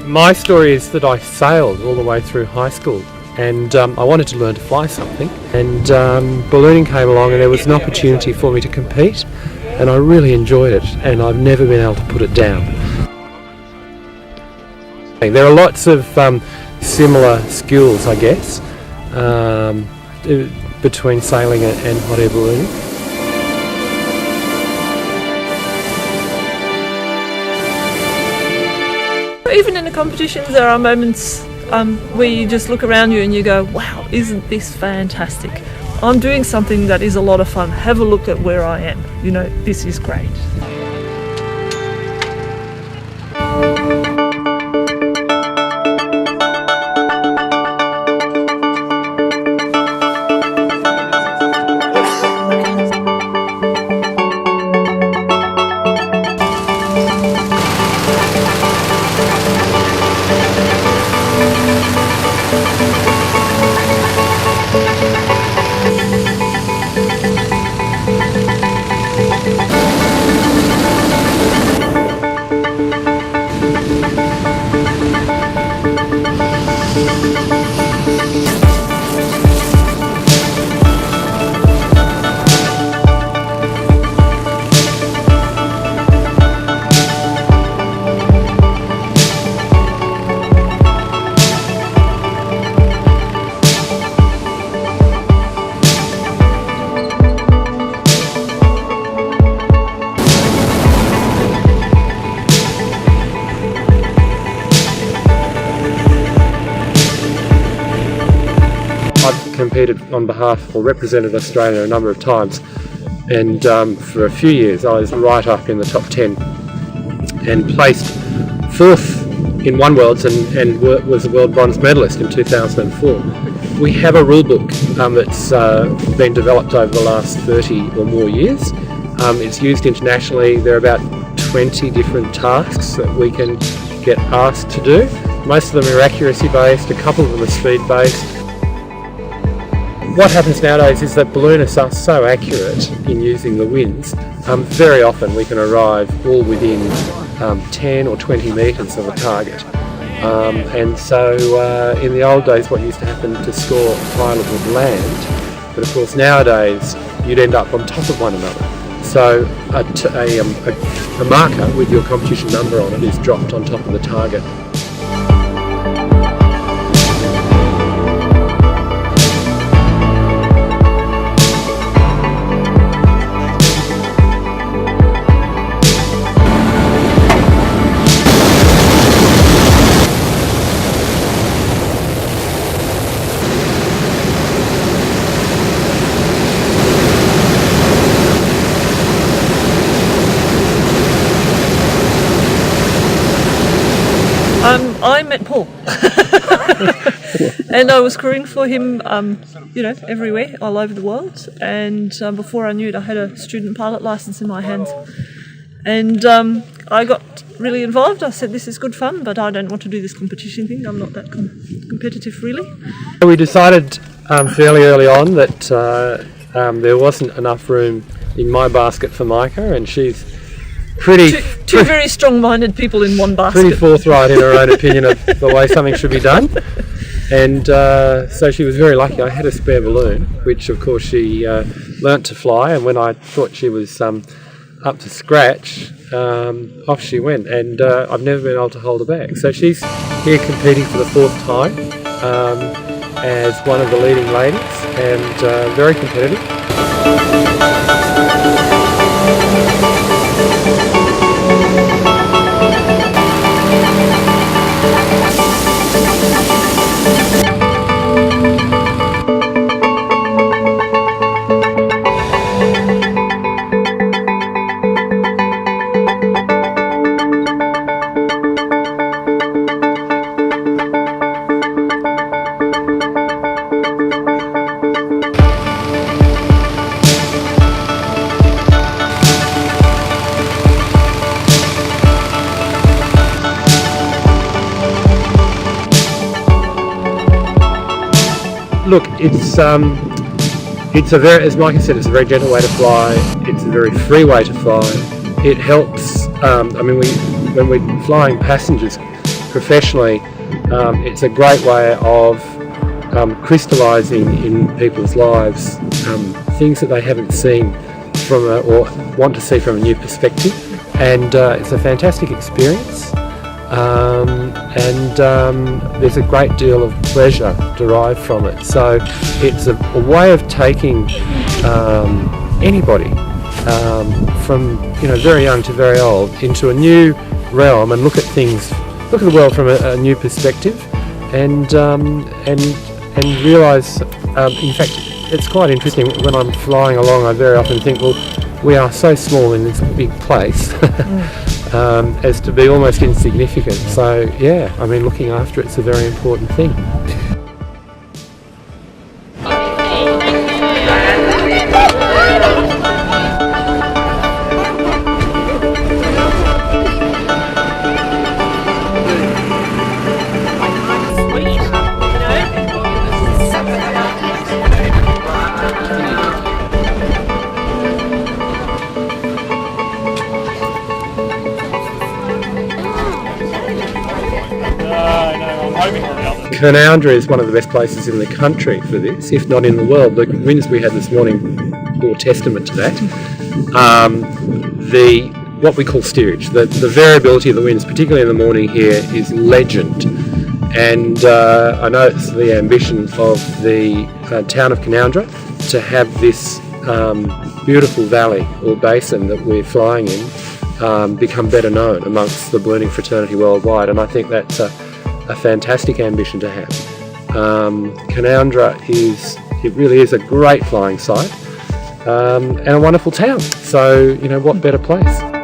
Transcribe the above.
My story is that I sailed all the way through high school, and I wanted to learn to fly something, and ballooning came along and there was an opportunity for me to compete, and I really enjoyed it, and I've never been able to put it down. There are lots of similar skills, I guess, between sailing and hot air ballooning. Even in the competitions, there are moments where you just look around you and you go, wow, isn't this fantastic? I'm doing something that is a lot of fun. Have a look at where I am. You know, this is great. I've competed on behalf or represented Australia a number of times, and for a few years I was right up in the top 10 and placed 4th in one Worlds and was a world bronze medalist in 2004. We have a rule book that's been developed over the last 30 or more years. It's used internationally. There are about 20 different tasks that we can get asked to do. Most of them are accuracy based, a couple of them are speed based. What happens nowadays is that balloonists are so accurate in using the winds. Very often we can arrive all within 10 or 20 metres of a target. And so in the old days what used to happen to score a pilot would land, but of course nowadays you'd end up on top of one another. So a marker with your competition number on it is dropped on top of the target. I met Paul and I was crewing for him, everywhere, all over the world, and before I knew it I had a student pilot licence in my hands, and I got really involved. I said, this is good fun, but I don't want to do this competition thing. I'm not that competitive really. We decided fairly early on that there wasn't enough room in my basket for Micah, and she's two very strong-minded people in one basket. Pretty forthright in her own opinion of the way something should be done, and so she was very lucky. I had a spare balloon, which of course she learnt to fly, and when I thought she was up to scratch, off she went, and I've never been able to hold her back. So she's here competing for the 4th time as one of the leading ladies, and very competitive. Look, it's a very, as Micah said, it's a very gentle way to fly. It's a very free way to fly. It helps. When we're flying passengers, professionally, it's a great way of crystallising in people's lives things that they haven't seen or want to see from a new perspective, and it's a fantastic experience, and there's a great deal of pleasure derived from it. So it's a way of taking anybody from very young to very old into a new realm and look at the world from a new perspective, and realise, in fact, it's quite interesting. When I'm flying along, I very often think, well, we are so small in this big place as to be almost insignificant. So yeah, I mean, looking after it's a very important thing. Canowindra is one of the best places in the country for this, if not in the world. The winds we had this morning bore testament to that. What we call steerage, the variability of the winds, particularly in the morning here, is legend. And I know it's the ambition of the town of Canowindra to have this beautiful valley or basin that we're flying in become better known amongst the ballooning fraternity worldwide, and I think that's a fantastic ambition to have. Canowindra really is a great flying site, and a wonderful town. So, what better place?